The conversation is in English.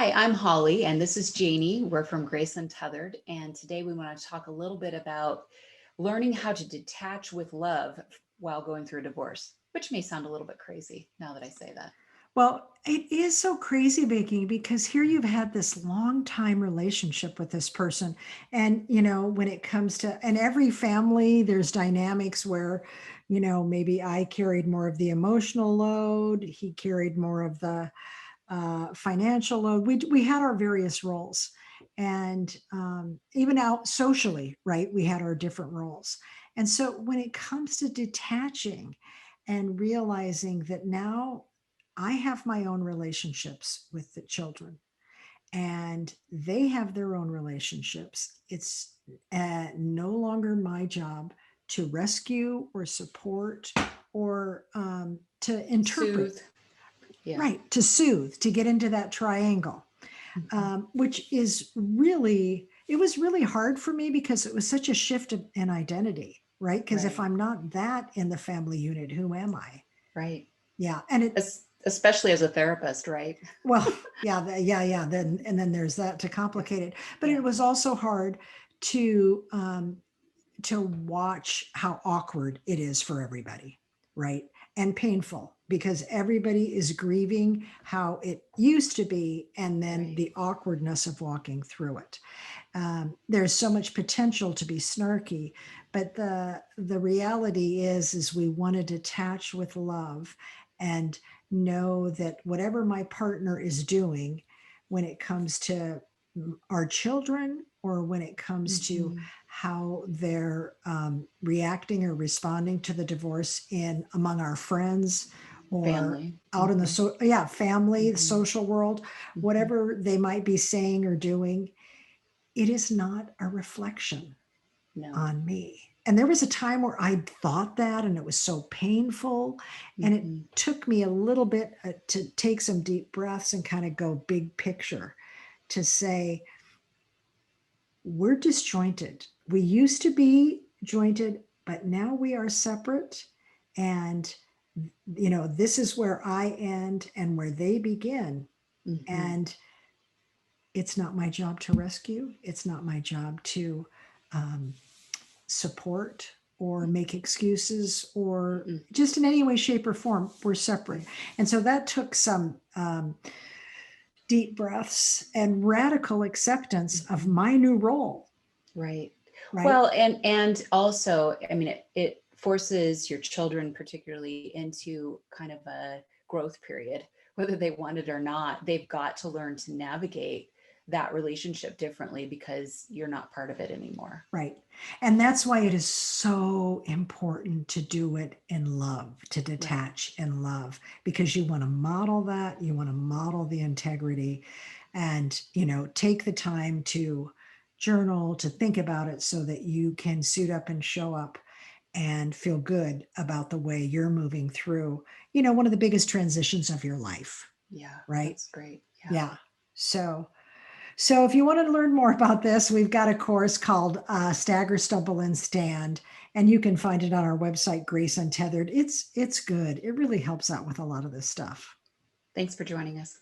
Hi, I'm Holly, and this is Janie. We're from Grace Untethered, and today we want to talk a little bit about learning how to detach with love while going through a divorce, which may sound a little bit crazy now that I say that. Well, it is so crazy, Vicky, because here you've had this long time relationship with this person. And, when it comes to, and every family, there's dynamics where, maybe I carried more of the emotional load, he carried more of the financial load. We had our various roles. And even out socially, right, we had our different roles. And so when it comes to detaching and realizing that now I have my own relationships with the children and they have their own relationships, it's no longer my job to rescue or support or to interpret. Soothe. Yeah. Right, to soothe, to get into that triangle, Mhm. which is really, it was really hard for me because it was such a shift in identity, right? Because if Right. I'm not that in the family unit, who am I? Right. Yeah, and it, Especially as a therapist, right? well, yeah, yeah. Then and then there's that to Yeah. complicate it, but Yeah. it was also hard to to watch how awkward it is for everybody, right? And painful because everybody is grieving how it used to be and then Right. the awkwardness of walking through it. There's so much potential to be snarky, but the reality is we want to detach with love and know that whatever my partner is doing when it comes to our children or when it comes to Hmm. how they're reacting or responding to the divorce in among our friends or Family. out in the family, the Hmm. social world, Hmm. whatever they might be saying or doing, it is not a reflection No. on me. And there was a time where I thought that, and it was so painful. And it Hmm. took me a little bit to take some deep breaths and kind of go big picture to say, we're disjointed. We used to be jointed, but now we are separate. And, this is where I end and where they begin. Hmm. And it's not my job to rescue. It's not my job to um, support or make excuses or Mm-mm. just in any way, shape, or form. We're separate. Right. And so that took some deep breaths and radical acceptance of Hmm. my new role, Right. right? Well, and also, I mean, it forces your children particularly into kind of a growth period, whether they want it or not. They've got to learn to navigate that relationship differently because you're not part of it anymore. Right. And that's why it is so important to do it in love, to Right. detach in love, because you want to model that, you want to model the integrity and, take the time to journal, to think about it so that you can suit up and show up and feel good about the way you're moving through, one of the biggest transitions of your life, Yeah, right? that's great. Yeah. Yeah. So if you want to learn more about this, we've got a course called Stagger, Stumble, and Stand, and you can find it on our website, Grace Untethered. It's good. It really helps out with a lot of this stuff. Thanks for joining us.